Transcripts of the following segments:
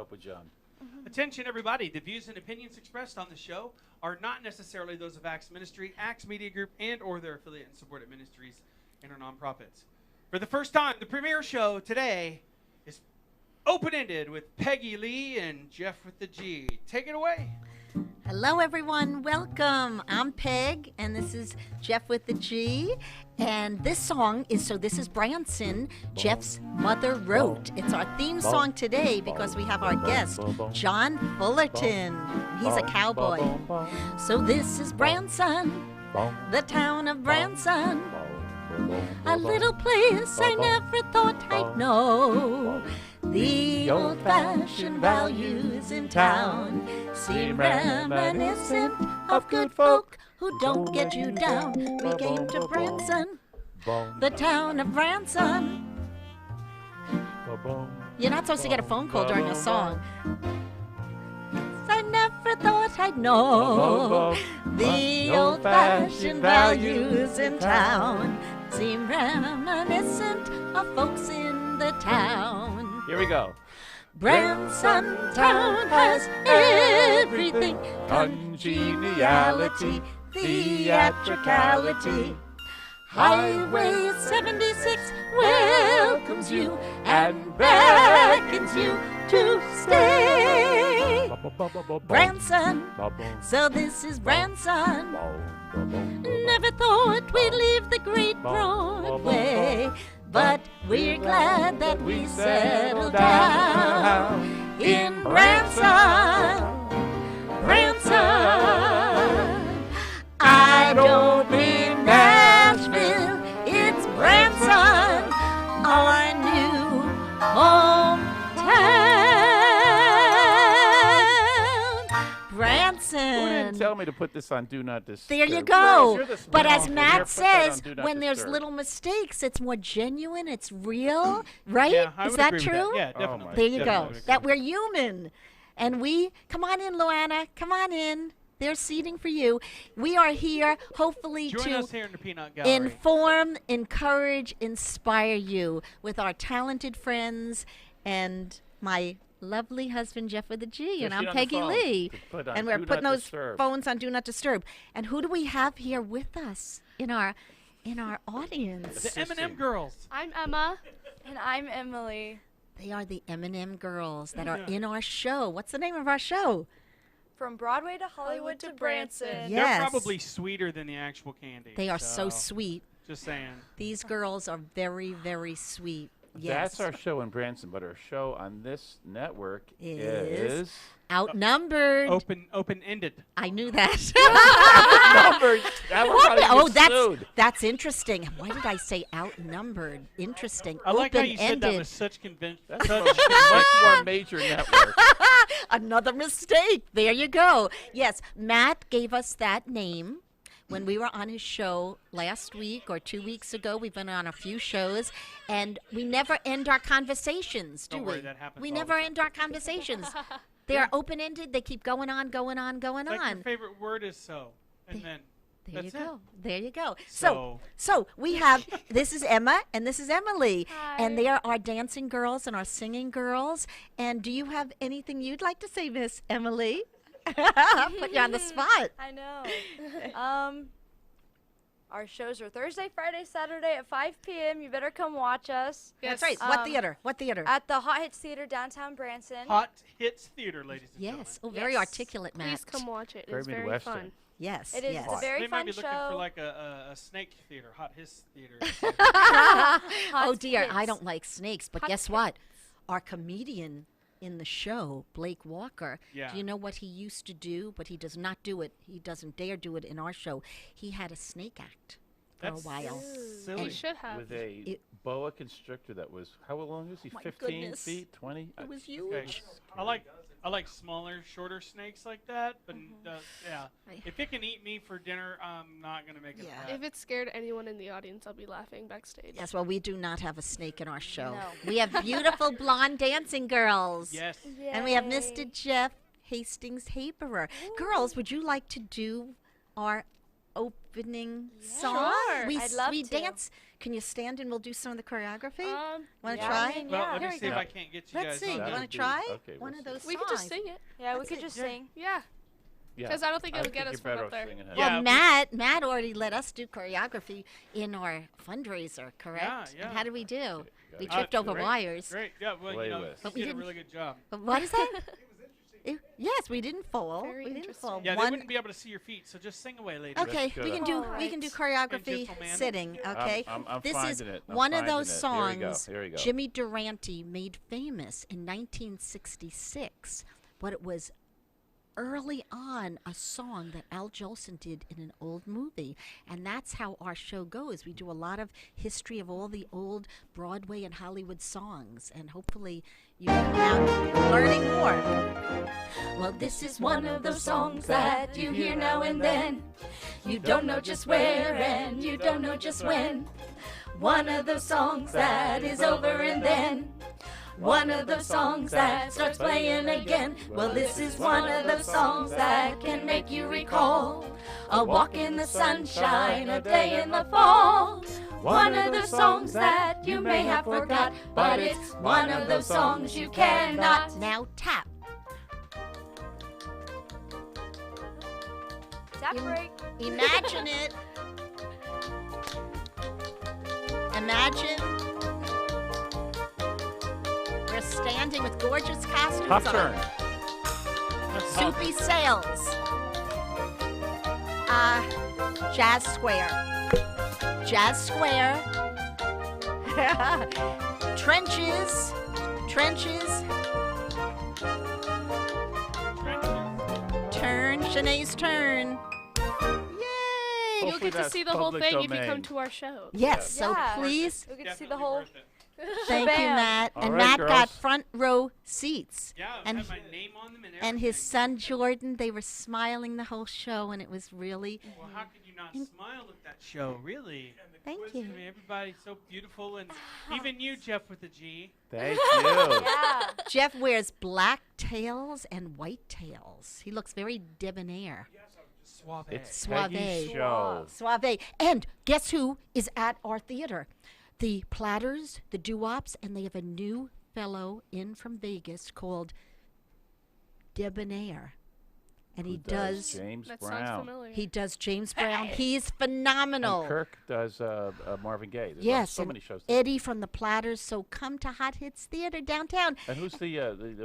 Up with John. Attention, everybody. The views and opinions expressed on the show are not necessarily those of Acts Ministry, Acts Media Group, and or their affiliate and supported ministries and or nonprofits. For the first time, the premiere show today is open-ended with Peggy Lee and Jeff with the G. Take it away. Hello, everyone. Welcome. I'm Peg, and this is Jeff with the G. And this song is this is Branson, Jeff's mother wrote. It's our theme song today because we have our guest, John Fullerton. He's a cowboy. So this is Branson, the town of Branson, a little place I never thought I'd know. The old-fashioned values in town seem reminiscent of good folk who don't get you down. We came to Branson, the town of Branson. You're not supposed to get a phone call during a song. I never thought I'd know. The old-fashioned values in town seem reminiscent of folks in the town. Here we go. Branson town has everything: congeniality, theatricality. Highway 76 welcomes you and beckons you to stay. Branson, so this is Branson. Never thought we'd leave the great Broadway, but we're glad that we settled down in Branson. Branson, I don't mean Nashville, it's Branson, our new hometown. Branson. Who didn't tell me to put this on Do Not Disturb? There you go. You're the But smart as one. Matt Here, put that on says, Do Not when there's Disturb. little mistakes, it's more genuine, it's real, right? Yeah, I Is would that agree with true? that. Yeah, Oh, definitely. my There you go. Definitely. That we're human. And come on in, Luana. Come on in. There's seating for you. We are here, hopefully, Join to us here in the Peanut Gallery. inform, encourage, inspire you with our talented friends and my lovely husband, Jeff with a G, Just and I'm get on the Peggy phone Lee. to put on And we're Do putting Not those Disturb. phones on Do Not Disturb. And who do we have here with us in our audience? The M&M girls. I'm Emma. And I'm Emily. They are the M&M girls that are in our show. What's the name of our show? From Broadway to Hollywood to Branson. Yeah. Yes. They're probably sweeter than the actual candy. They are so sweet. Just saying. These girls are very, very sweet. Yes. That's our show in Branson, but our show on this network Is is outnumbered. Open-ended. I knew that. numbered. That was how you get sued. that's interesting. Why did I say outnumbered? Interesting. I like how you said that Open-ended. with such conviction. That's a much more major network. Another mistake. There you go. Yes, Matt gave us that name when we were on his show last week or 2 weeks ago. We've been on a few shows, and we never end our conversations, do Don't we? worry, that happens We all the never time. end our conversations. They are open-ended. They keep going on, going on, going Like your on. favorite word is so. And then There that's you it. go. There you go. So- So we have, this is Emma and this is Emily. And Hi. they are our dancing girls and our singing girls. And do you have anything you'd like to say, Miss Emily? Put you on the spot. I know. Our shows are Thursday, Friday, Saturday at 5 p.m. You better come watch us. That's right. What Um, theater? What theater? At the Hot Hits Theater downtown Branson. Hot Hits Theater, ladies and Yes. Oh, very Yes. articulate, Matt. Please come watch it. Very It's very Midwestern. fun. Yes. It is. yes. It's a very They might fun be looking show. for like a snake theater, Hot Hiss Theater. Hot Oh dear, I Hits. don't like snakes, but Hot guess what? Our comedian in the show, Blake Walker, Yeah. do you know what he used to do? But he does not do it. He doesn't dare do it in our show. He had a snake act for That's a while. silly. You should have. With a boa constrictor that was, how long was he? My 15 goodness. feet? 20? It was Okay. huge. I like smaller, shorter snakes like that. But yeah, if it can eat me for dinner, I'm not gonna make it. Yeah. back. If it scared anyone in the audience, I'll be laughing backstage. Yes, well, we do not have a snake in our show. No. We have beautiful blonde dancing girls. Yes. And we have Yay. Mr. Jeff Hastings Haberer. Girls, would you like to do our opening song? Sure. We, I'd love we to. dance. Can you stand and we'll do some of the choreography? Want to yeah, try? I mean, Well, yeah. let me Here we see if go. I can't get you Let's guys see. on You that. want would to be- try okay, one we'll of see. those We songs? could just sing it. Yeah, we That's could it. just Yeah. sing. Yeah. Yeah. 'Cause I don't think it'll think get us you're from better up off there. singing ahead. Well, Yeah, Matt already let us do choreography in our fundraiser, correct? Yeah. And how did we do? We got tripped over great. wires. Great. Yeah, well, you know, Playlist. you But we did a didn't- really good job. But what is that? Yes, we didn't fall. Very We didn't interesting. fall. Yeah, they One. wouldn't be able to see your feet, so just sing away, ladies. Okay, Let's go we can to- do All we can do right. choreography gentleman. sitting. Okay, I'm this is finding it. I'm one of finding those it. Here we go. songs Here we go. Jimmy Durante made famous in 1966, but it was early on a song that Al Jolson did in an old movie, and that's how our show goes. We do a lot of history of all the old Broadway and Hollywood songs, and hopefully you're now learning more. Well, this is one of those songs that you hear now and then. You don't know just where and you don't know just when. One of those songs that is over and then. One of those songs that starts playing again. Well, this is one of those songs that can make you recall a walk in the sunshine, a day in the fall. One of those songs that you may have forgot, but it's one of those songs you cannot. Now tap. Tap break. Imagine it. Imagine we're standing with gorgeous costumes Top on. turn. Soupy sails. Jazz Square. Jazz Square. Trenches. Trenches. Turn. Shanae's turn. Yay! You'll Hopefully get to that's see the whole public thing if you domain. come to our show. Yes, so Yeah. please, We get to see the Definitely whole. worth it. thank you, Bam. Matt. All And right, Matt got girls. front row seats. Yeah, And and had my name on them and everything. And his son Jordan, they were smiling the whole show, and it was really. Well, how could you not smile at that show, really? Thank I you. mean, everybody's so beautiful, and even you, Jeff, with the G. Thank you. Yeah. Jeff wears black tails and white tails. He looks very debonair. Suave. It's Suave. Peggy's show. Suave. And guess who is at our theater? The Platters, the Doo-Wops, and they have a new fellow in from Vegas called Debonair. And he Who does does James That Brown. sounds familiar. he does James Brown. He's phenomenal. And Kirk does Marvin Gaye. There's Yes, so and many shows. Eddie from the Platters. So come to Hot Hits Theater downtown. And who's the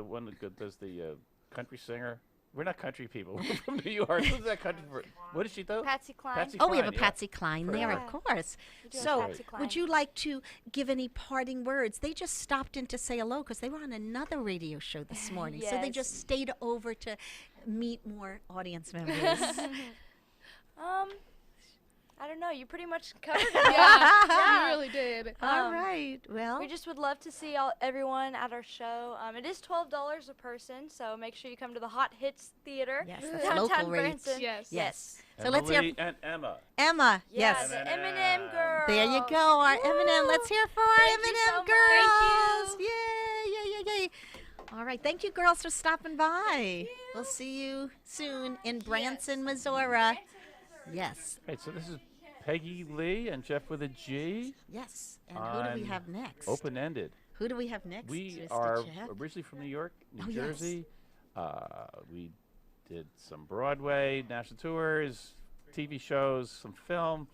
one that does the country singer? We're not country people. We're from New York. Who's that country? What is she though? Patsy Cline. Patsy Oh, we have a Cline, yeah. Patsy Cline there, of Yeah. course. We do have So, Patsy Cline. would you like to give any parting words? They just stopped in to say hello because they were on another radio show this morning. So they Yes. just stayed over to meet more audience members. I don't know. You pretty much covered it. Yeah, you really did. All Um, right. Well, We just would love to see everyone at our show. It is $12 a person, so make sure you come to the Hot Hits Theater. Yes, that's downtown local rates. Branson. Yes. yes. So let's hear Emily and Emma. Emma. Yeah, Yes. the Eminem. Eminem girl. There you go, our Eminem. Let's hear for our Thank you Eminem so much. girls. Thank Yay, yay, yay, yay. All right. Thank you, girls, for stopping by. We'll see you soon in Branson, Missouri. Yes. Hey, so this is Peggy Lee and Jeff with a G. Yes. And who do we On have next? Open-ended. Who do we have next? We Mr. are Jeff? originally from New York, New Oh, yes. Jersey. We did some Broadway, national tours, TV shows, some film.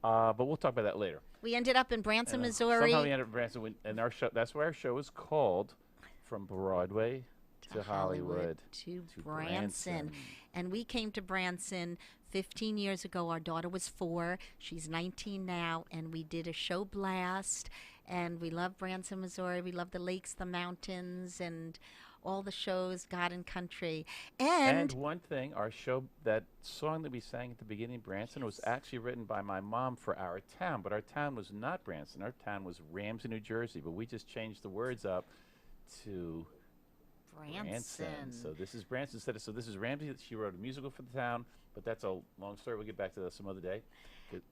But we'll talk about that later. We ended up in Branson, And, Missouri. Somehow we ended up in Branson, and our show. That's why our show is called From Broadway to Hollywood to Branson. And we came to Branson 15 years ago. Our daughter was 4. She's 19 now. And we did a show blast. And we love Branson, Missouri. We love the lakes, the mountains, and all the shows, God and Country. And one thing, our show, that song that we sang at the beginning, Branson, was actually written by my mom for our town. But our town was not Branson. Our town was Ramsey, New Jersey. But we just changed the words up to Branson. So this is Branson instead of, so this is Ramsey. She wrote a musical for the town, but that's a long story. We'll get back to that some other day.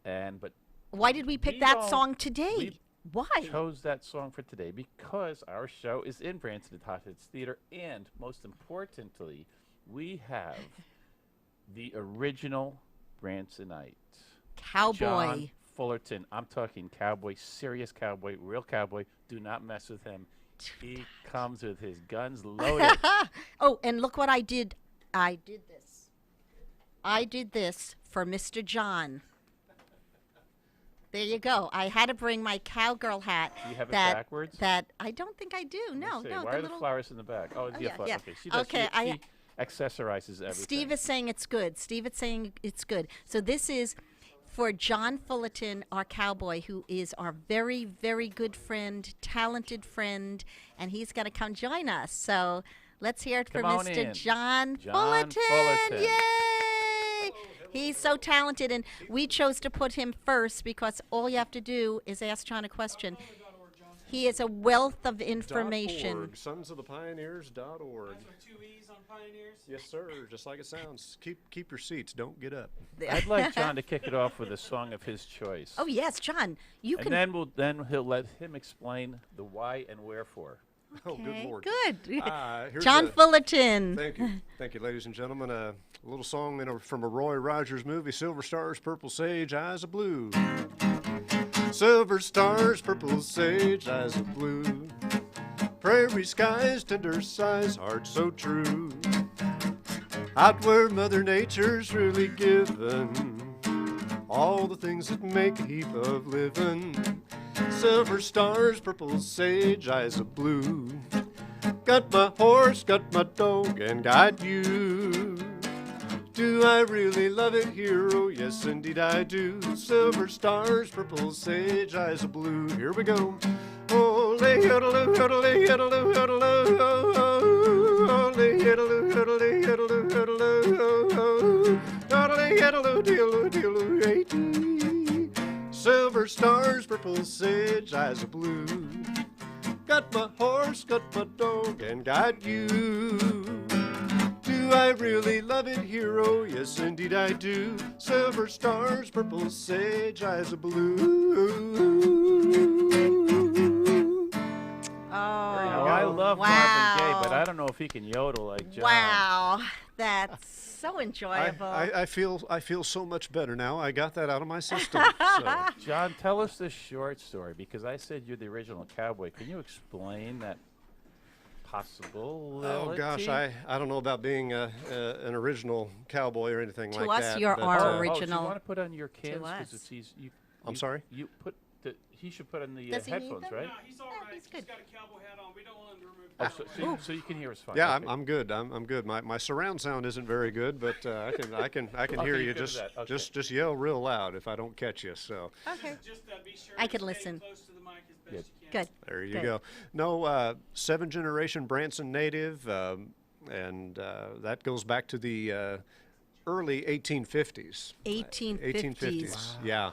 But Why did we pick we that don't- song today? we Why? chose that song for today because our show is in Branson at Hot Hits Theater, and most importantly, we have the original Bransonite. Cowboy. John Fullerton. I'm talking cowboy, serious cowboy, real cowboy. Do not mess with him. He comes with his guns loaded. Oh, and look what I did. I did this for Mr. John. There you go. I had to bring my cowgirl hat. Do you have it that, backwards? That I don't think I do. Let me No, see. no. Why are the flowers in the back? Oh, yeah, flower. yeah. Okay, she does. Okay, she accessorizes everything. Steve is saying it's good. Steve is saying it's good. So this is for John Fullerton, our cowboy, who is our very, very good friend, talented friend, and he's going to come join us. So let's hear it Come for on Mr. in. John John Fullerton. Fullerton. Yay! He's so talented, and we chose to put him first because all you have to do is ask John a question. He is a wealth of information. .org, sonsofthepioneers.org. That's with 2 E's on Pioneers. Yes, sir. Just like it sounds. Keep your seats. Don't get up. I'd like John to kick it off with a song of his choice. Oh yes, John, you and can. then he'll let him explain the why and wherefore. Oh, good Okay, Lord. good. Here's John Fullerton. Thank you, ladies and gentlemen. A little song from a Roy Rogers movie, Silver Stars, Purple Sage, Eyes of Blue. Silver stars, purple sage, eyes of blue. Prairie skies, tender sighs, heart so true. Out where Mother Nature's really given all the things that make a heap of living. Silver stars, purple sage, eyes of blue. Got my horse, got my dog, and got you. Do I really love it here? Oh, yes, indeed I do. Silver stars, purple sage, eyes of blue. Here we go. Oh, lay yodeloo, yodeloo, yodeloo, yodeloo, oh, lay yodeloo, yodeloo, yodeloo, yodeloo, oh, yodeloo, yodeloo, dealoo, dealoo, hey. Silver stars, purple sage, eyes of blue. Got my horse, got my dog, and got you. Do I really love it here? Oh, yes, indeed I do. Silver stars, purple sage, eyes of blue. Oh, I love wow. Marvin Gaye, but I don't know if he can yodel like John. Wow, that's so enjoyable. I feel so much better now. I got that out of my system. So. John, tell us this short story, because I said you're the original cowboy. Can you explain that possibility? Oh gosh, I don't know about being an original cowboy or anything To like us, that. you're but, our Oh, do original. you want to put on your cans? us. It's easy. I'm sorry? You put he should put on the Does he need headphones, them? right? No, he's all right. he's He's good. got a cowboy hat on. We don't want him to remove Oh, the so you can hear us fine. Yeah, Okay. I'm good. I'm good. My surround sound isn't very good, but I can Okay, hear you're you. good with that. Okay. Just yell real loud if I don't catch you. So Okay. Just be sure I to could stay listen. close to the mic as best Good. you can. Good. there you Good. go. No, 7th-generation Branson native, and that goes back to the early 1850s. 1850s. Yeah.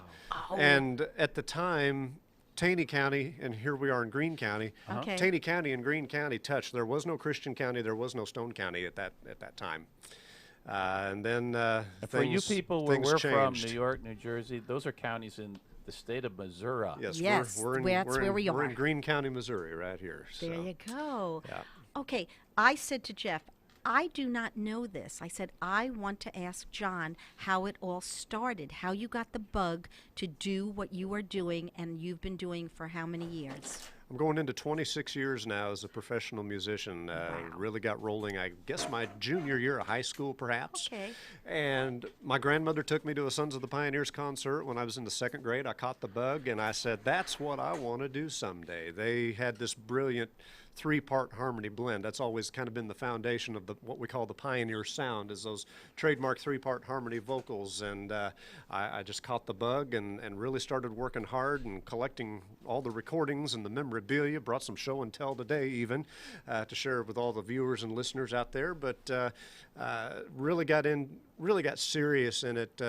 Oh. And at the time, Taney County, and here we are in Greene County. Okay. Taney County and Greene County touched. There was no Christian County. There was no Stone County at that time. And then For you people where things we're from, changed. New York, New Jersey, those are counties in the state of Missouri. Yes, Yes, we're in, that's we're where in, we We're are. in Greene County, Missouri, right here. There so. you go. Yeah. Okay, I said to Jeff, I do not know this. I said, I want to ask John how it all started, how you got the bug to do what you are doing and you've been doing for how many years? I'm going into 26 years now as a professional musician. Really got rolling, I guess, my junior year of high school, perhaps. Okay. And my grandmother took me to a Sons of the Pioneers concert when I was in the 2nd grade. I caught the bug, and I said, that's what I want to do someday. They had this brilliant 3-part harmony blend. That's always kind of been the foundation of what we call the Pioneer sound, is those trademark 3-part harmony vocals. And I just caught the bug and really started working hard and collecting all the recordings and the memorabilia. Brought some show and tell today even to share with all the viewers and listeners out there. But really got serious in it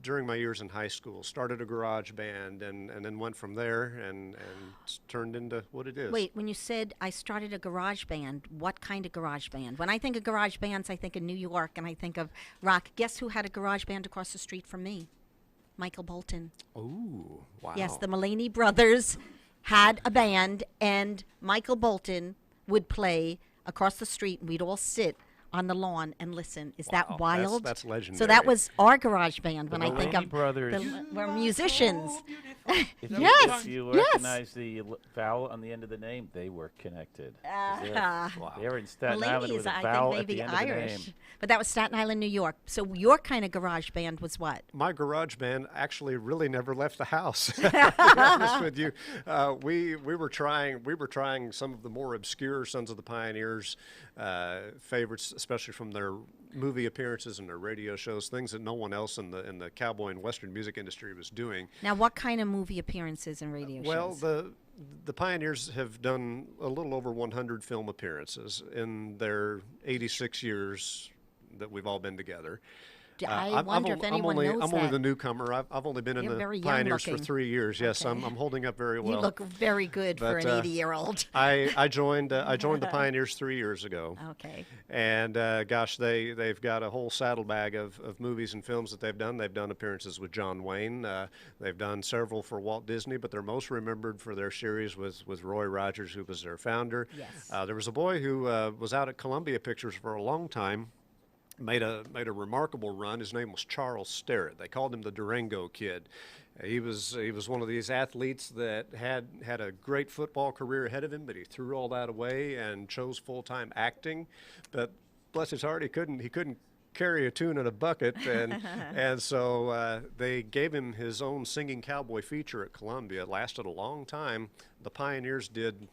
during my years in high school. Started a garage band and then went from there and it's turned into what it is. Wait, when you said I started a garage band, what kind of garage band? When I think of garage bands, I think of New York and I think of rock. Guess who had a garage band across the street from me? Michael Bolton. Ooh, wow. Yes, the Mulaney brothers had a band, and Michael Bolton would play across the street, and we'd all sit on the lawn and listen. Is Wow, that wild? That's legendary. So that was our garage band when The I think Mulaney of brothers. we're musicians. If Yes, you yes. recognize the vowel on the end of the name, they were connected. Ah. They were in Staten Mulaney Island is, with a I vowel think, at the maybe end of the Irish. name. But that was Staten Island, New York. So your kind of garage band was what? My garage band actually really never left the house. To be honest with you, we were trying some of the more obscure Sons of the Pioneers favorites, especially from their movie appearances and their radio shows, things that no one else in the cowboy and western music industry was doing. Now, what kind of movie appearances and radio Well, shows? the Pioneers have done a little over 100 film appearances in their 86 years that we've all been together. I wonder if anyone knows I'm only that. the newcomer. I've only been You're in very the young Pioneers for looking. 3 years. Yes, Okay. I'm holding up very well. You look very good for But, an 80-year-old. I joined the Pioneers 3 years ago. Okay. And gosh, they've got a whole saddlebag of movies and films that they've done. They've done appearances with John Wayne. They've done several for Walt Disney, but they're most remembered for their series with Roy Rogers, who was their founder. Yes. There was a boy who was out at Columbia Pictures for a long time. Made a remarkable run. His name was Charles Starrett. They called him the Durango Kid. He was one of these athletes that had a great football career ahead of him, but he threw all that away and chose full-time acting. But bless his heart, he couldn't carry a tune in a bucket, and so they gave him his own singing cowboy feature at Columbia. It lasted a long time. The Pioneers did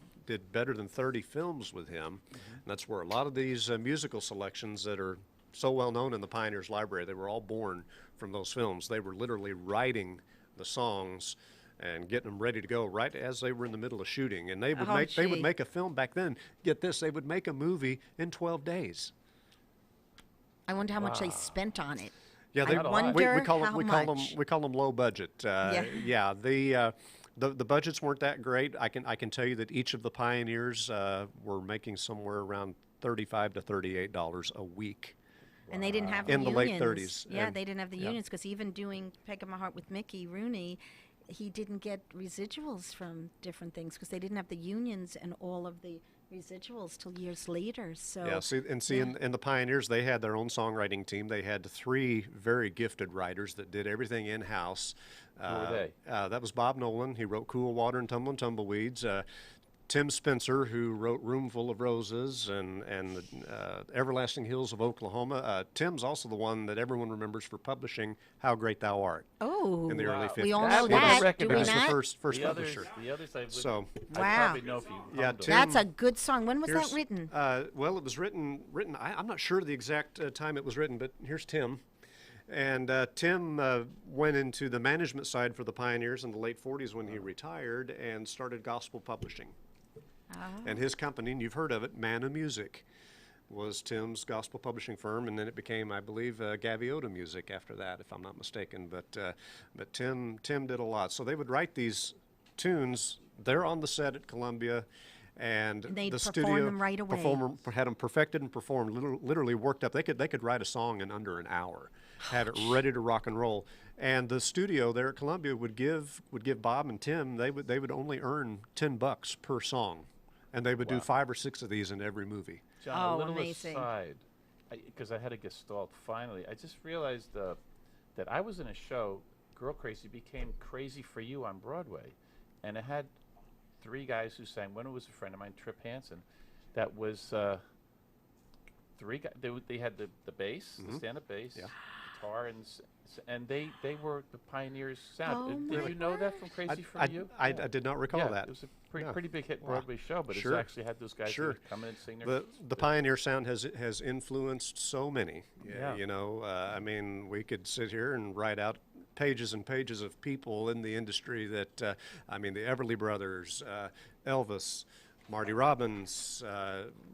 better than 30 films with him. And that's where a lot of these musical selections that are so well known in the Pioneers Library, they were all born from those films. They were literally writing the songs and getting them ready to go right as they were in the middle of shooting. And they would gee. make a film back then. Get this, they would make a movie in 12 days. I wonder how much they spent on it. Yeah, I wonder we call how much. them low budget. Yeah. The budgets weren't that great. I can tell you that each of the Pioneers were making somewhere around $35 to $38 a week. And they didn't have the In the unions. late 30s, Yeah, and- they didn't have the yeah. unions because even doing Peg in My Heart with Mickey Rooney, he didn't get residuals from different things because they didn't have the unions and all of the residuals till years later. So Yeah, in the Pioneers, they had their own songwriting team. They had 3 very gifted writers that did everything in-house. Who were they? That was Bob Nolan. He wrote Cool Water and Tumblin' Tumbleweeds. Tim Spencer, who wrote Roomful of Roses and the Everlasting Hills of Oklahoma. Tim's also the one that everyone remembers for publishing How Great Thou Art in the early 50s. we all That know one that. I Do we recognize. It was the not? first The others, publisher. I would. So, I Wow. probably know if you. Yeah, hummed them. Tim- That's a good song. When was that Here's- written? Well, it was written. I'm not sure the exact time it was written, but here's Tim. And Tim went into the management side for the Pioneers in the late 40s when he retired and started gospel publishing. And his company, and you've heard of it, Manna Music, was Tim's gospel publishing firm, and then it became, I believe, Gaviota Music after that, if I'm not mistaken. But Tim did a lot. So they would write these tunes. They're on the set at Columbia, and And they'd the perform studio them right away. had them perfected and performed. Literally worked up. They could write a song in under an hour, have it ready to rock and roll. And the studio there at Columbia would give Bob and Tim. They would only earn $10 per song, and they would do 5 or 6 of these in every movie. John, Oh, a little amazing. aside, because I had to get stalled finally. I just realized that I was in a show, Girl Crazy became Crazy for You on Broadway, and it had 3 guys who sang. One was a friend of mine, Trip Hansen. That was 3 guys. They had the bass, the stand-up bass, guitar, and they were the Pioneers sound. Oh Did my you know that from Crazy for You? I did not recall Yeah, that. it was a No. pretty big hit Wow. Broadway show, but Sure. it's actually had those guys who Sure. would come in and sing their The Pioneer sound has influenced so many. Yeah. You know, I mean, we could sit here and write out pages and pages of people in the industry that, I mean, the Everly Brothers, Elvis, Marty Robbins,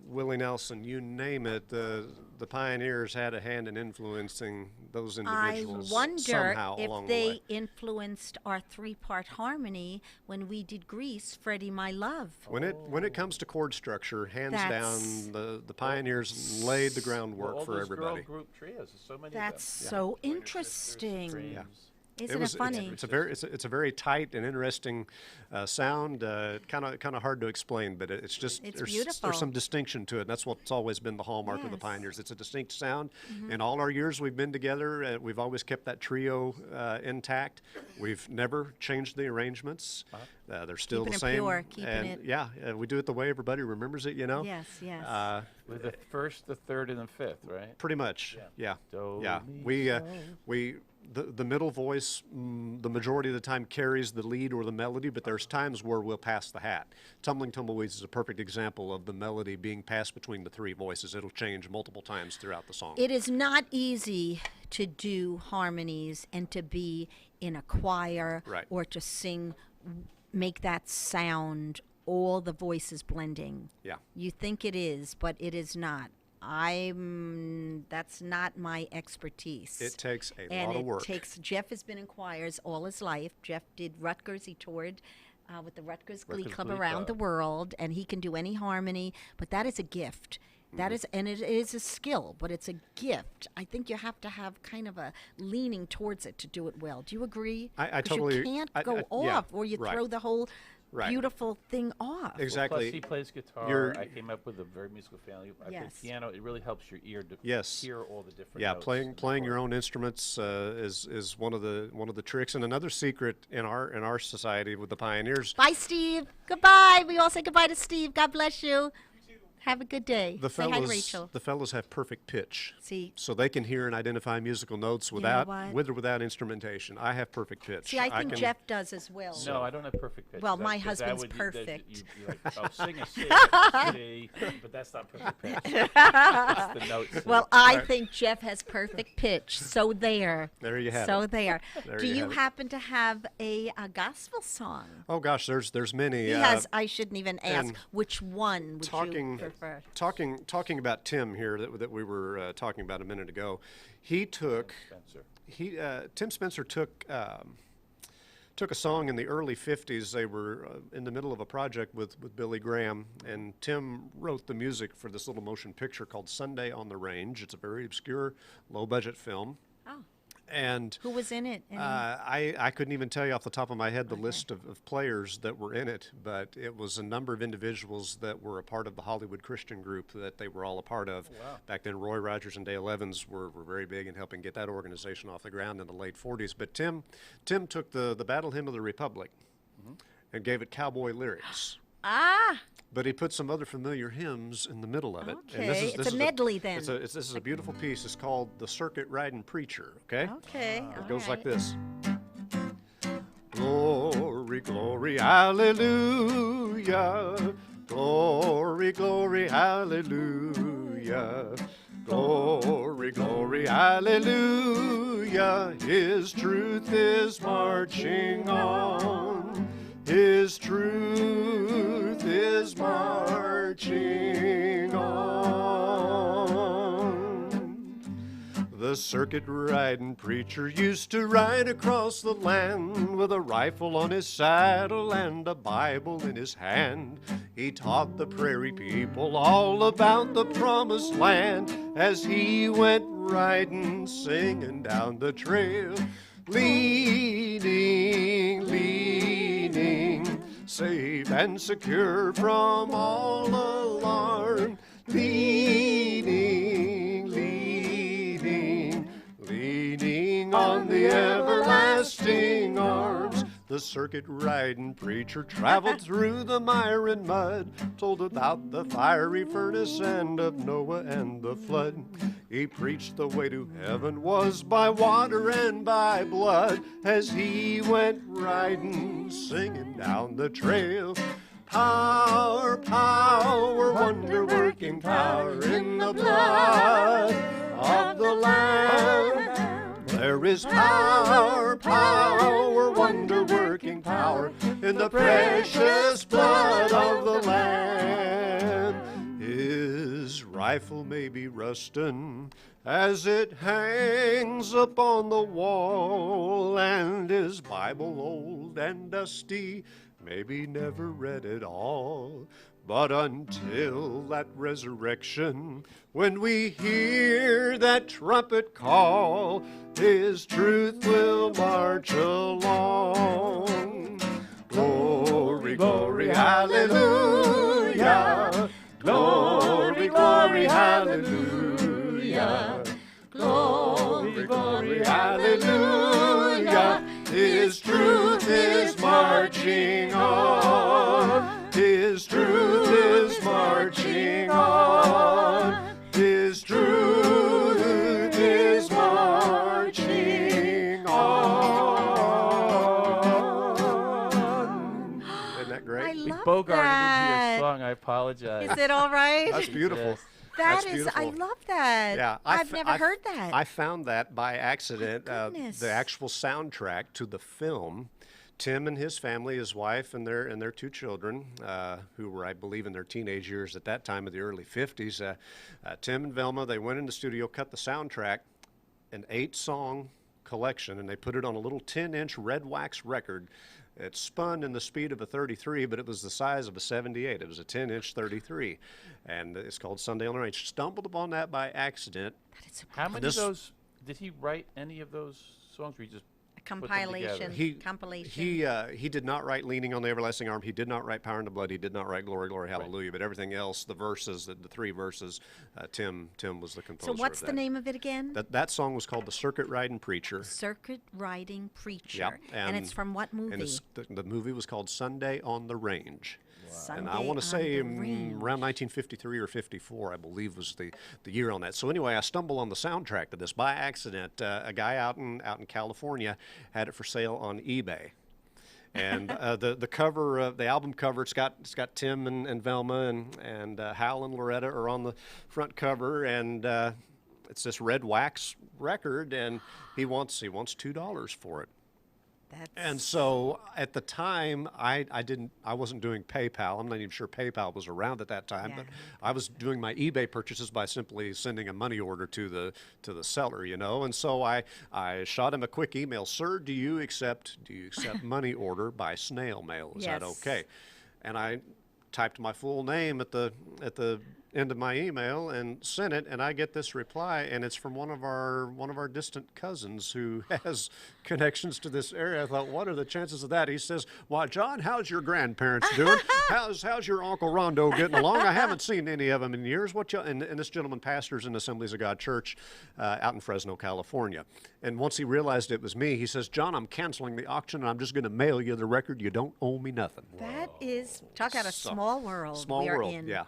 Willie Nelson, you name it. The Pioneers had a hand in influencing those I individuals wonder somehow if along they the way. influenced our 3-part harmony when we did Grease, Freddie My Love. When it comes to chord structure, hands That's- down, the Pioneers laid the groundwork all for those everybody. girl group trios. There's so many That's of them. so Pointer interesting. Sisters, Yeah. Dreams. Isn't it funny? It's a very tight and interesting sound. Kind of hard to explain, but it's beautiful. There's some distinction to it. And that's what's always been the hallmark of the Pioneers. It's a distinct sound. In all our years we've been together, we've always kept that trio intact. We've never changed the arrangements. They're still Keeping the it same. pure, keeping and it- yeah, we do it the way everybody remembers it. Yes, yes. With the first, the third, and the fifth, right? Pretty much. Yeah. Do, Yeah. mi, The middle voice, the majority of the time carries the lead or the melody, but there's times where we'll pass the hat. Tumbling Tumbleweeds is a perfect example of the melody being passed between the three voices. It'll change multiple times throughout the song. It is not easy to do harmonies and to be in a choir Right. or to sing, make that sound, all the voices blending. Yeah. You think it is, but it is not. That's not my expertise. It takes a and lot of work. Jeff has been in choirs all his life. Jeff did Rutgers. He toured with the Rutgers Glee Rutgers Club Glee around the Club. world, and he can do any harmony. But that is a gift. That is, and it is a skill, but it's a gift. I think you have to have kind of a leaning towards it to do it well. Do you agree? I 'Cause totally- You can't I- go off, yeah, or you right. throw the whole Right. beautiful thing off. Exactly. Plus, he plays guitar. You're- I came up with a very musical family. I play Yes. piano. It really helps your ear to Yes. hear all the different Yeah, notes. playing your own instruments is one of the tricks, and another secret in our society with the Pioneers. Bye, Steve. Goodbye. We all say goodbye to Steve. God bless you. Have a good day. The Say hi to fellows, Rachel. the fellows have perfect pitch. See, So they can hear and identify musical notes know without, what? with or without instrumentation. I have perfect pitch. I think can- Jeff does as well. No, I don't have perfect pitch. Well, 'cause my 'cause that husband's would- perfect. You like, oh, sing a C, but that's not perfect pitch. It's the notes. Well, I think Jeff has perfect pitch. So there. There you have So it. there. There Do you you have it. happen to have a gospel song? Oh gosh, there's many. He has. I shouldn't even ask. and Which one would talking you prefer? talking about Tim here that we were talking about a minute ago. He took Spencer. Tim Spencer took a song in the early 50s. They were in the middle of a project with Billy Graham, and Tim wrote the music for this little motion picture called Sunday on the Range. It's a very obscure, low-budget film. Oh, And who was in it? I couldn't even tell you off the top of my head the list of players that were in it, but it was a number of individuals that were a part of the Hollywood Christian group that they were all a part of. Wow. Back then, Roy Rogers and Dale Evans were very big in helping get that organization off the ground in the late 40s. But Tim took the Battle Hymn of the Republic and gave it cowboy lyrics. But he put some other familiar hymns in the middle of it. Okay, it's a medley then. This is a beautiful piece. It's called The Circuit Riding Preacher, okay? Okay. It goes like this. Glory, glory, hallelujah. Glory, glory, hallelujah. Glory, glory, hallelujah. His truth is marching on. His truth is marching on. The circuit riding preacher used to ride across the land with a rifle on his saddle and a Bible in his hand. He taught the prairie people all about the promised land as he went riding, singing down the trail. Leading, leading, safe and secure from all alarm. Leading, leading, leaning on the everlasting arms. The circuit riding preacher traveled through the mire and mud, told about the fiery furnace and of Noah and the flood. He preached the way to heaven was by water and by blood as he went riding, singing down the trail. Power, power, wonder-working power in the blood of the Lamb. There is power, power, wonder-working power in the precious blood of the Lamb. His rifle may be rustin' as it hangs upon the wall, and his Bible old and dusty, maybe never read it all. But until that resurrection, when we hear that trumpet call, His truth will march along. Glory, glory, hallelujah. Glory, glory, hallelujah. Glory, glory, hallelujah. His truth is marching on. His truth is marching on. His truth is marching on. Isn't that great? I love Bogarted into that. your song. I apologize. Is it all right? That's beautiful. Yes. That That's is, I beautiful. love that. Yeah, I've never heard that. I found that by accident. goodness. The actual soundtrack to the film. Tim and his family, his wife, and their two children, who were, I believe, in their teenage years at that time of the early 50s. Tim and Velma, they went in the studio, cut the soundtrack, an 8-song collection, and they put it on a little 10-inch red wax record. It spun in the speed of a 33, but it was the size of a 78. It was a 10-inch 33, and it's called Sunday on the Range. Stumbled upon that by accident. That is How many This- of those did he write? Any of those songs? Or he just a put them together? compilation. Compilation. He did not write "Leaning on the Everlasting Arm." He did not write "Power and the Blood." He did not write "Glory, Glory, Hallelujah." But everything else, the verses, the 3 verses, Tim was the composer. So what's of the that. name of it again? That song was called "The Circuit Riding Preacher." Circuit Riding Preacher. Yep, And it's from what movie? And the movie was called "Sunday on the Range." Sunday And I want on to say the Range. around 1953 or 54, I believe, was the year on that. So anyway, I stumbled on the soundtrack to this by accident. A guy out in California had it for sale on eBay. And the cover, the album cover, it's got Tim and Velma and Hal and Loretta are on the front cover, and it's this red wax record, and he wants $2 for it. And so at the time, I wasn't doing PayPal. I'm not even sure PayPal was around at that time, but I was doing my eBay purchases by simply sending a money order to the seller, you know. And so I shot him a quick email, sir. Do you accept money order by snail mail? Is that Yes. okay? And I typed my full name at the end of my email and sent it, and I get this reply, and it's from one of our distant cousins who has connections to this area. I thought, what are the chances of that? He says, "Why, John, how's your grandparents doing? How's your Uncle Rondo getting along? I haven't seen any of them in years. What you?" And this gentleman pastors in Assemblies of God Church out in Fresno, California. And once he realized it was me, he says, "John, I'm canceling the auction, and I'm just going to mail you the record. You don't owe me nothing." That is, talk about a small world Small we are world, in. yeah.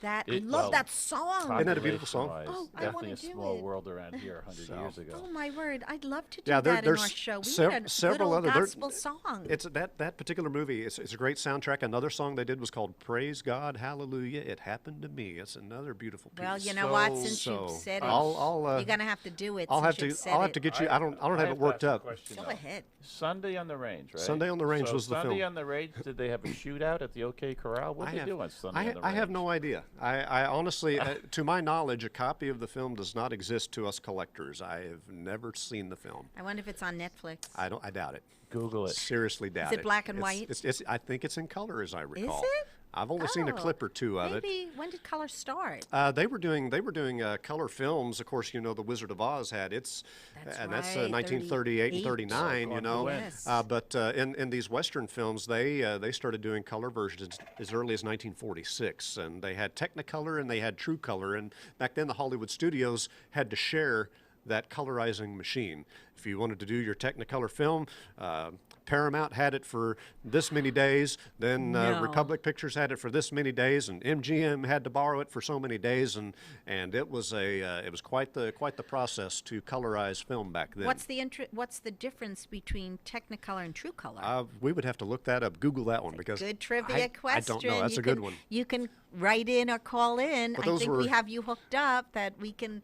I It- love well, that song. Isn't that a beautiful song? Population-wise, Oh, I definitely wanna a do small it. world around here 100 years ago. Oh my word! I'd love to do Yeah, that in there's our show. We sev- need a several good old other- there- gospel song. It's that particular movie. It's a great soundtrack. Another song they did was called "Praise God, Hallelujah." It happened to me. It's another beautiful piece. Well, you know what? Since So, you've said it, I'll you're gonna have to do it. I'll since have to you've said I'll have it. to get you. I don't have it worked up. Go ahead. Sunday on the Range, right? Sunday on the Range So was the Sunday film. on the Range. Did they have a shootout at the OK Corral? What did they do on Sunday on the Range? I have no idea. I honestly, to my knowledge, a copy of the film does not exist to us collectors. I have never seen the film. I wonder if it's on Netflix. I doubt it. Google it. Seriously doubt it. it black and white? I think it's in color, as I recall. it? I've only seen a Oh, clip or two of it. Maybe when did color start? They were doing color films. Of course, you know, The Wizard of Oz had its, That's and that's right, 1938 and 38. 39. You know, Yes. but in these Western films, they started doing color versions as early as 1946, and they had Technicolor and they had True Color, and back then the Hollywood studios had to share that colorizing machine. If you wanted to do your Technicolor film, Paramount had it for this many days, then No. Republic Pictures had it for this many days, and MGM had to borrow it for so many days, and it was quite the process to colorize film back then. What's the difference between Technicolor and True Color? We would have to look that up, Google that one, because Good trivia question. I don't know. That's You a good can- one. You can write in or call in. But I those think were- we have you hooked up that we can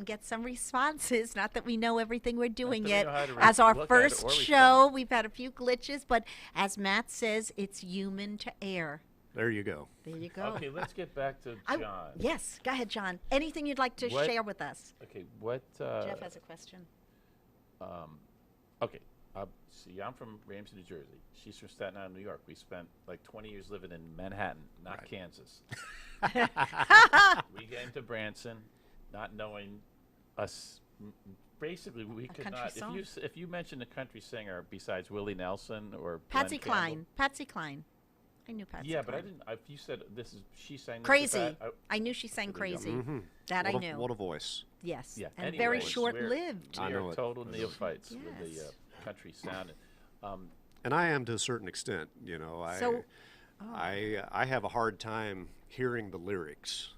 get some responses. Not that we know everything we're doing that we yet. know how to As our look at it first or show, respond. we've had a few glitches, but as Matt says, it's human to err. There you go. There you go. Okay, let's get back to I- John. Yes, go ahead, John. Anything you'd like to What- share with us? Okay, what? Jeff has a question. Okay, See, I'm from Ramsey, New Jersey. She's from Staten Island, New York. We spent like 20 years living in Manhattan, not Right. Kansas. We came to Branson, not knowing us. Basically, we could country not. song. If you mentioned a country singer besides Willie Nelson or Patsy Glenn Campbell- Cline. Patsy Cline. I knew Patsy Yeah, Cline. but I didn't. If you said this is, she sang this Crazy. with that, I knew she sang There you go. Crazy. Mhm. That What I a- knew. What a voice. Yes. Yeah. And Anyway, very we're- short-lived. I We know are it. total neophytes with Yes. the country sound. And I am to a certain extent. You know, So- I have a hard time hearing the lyrics.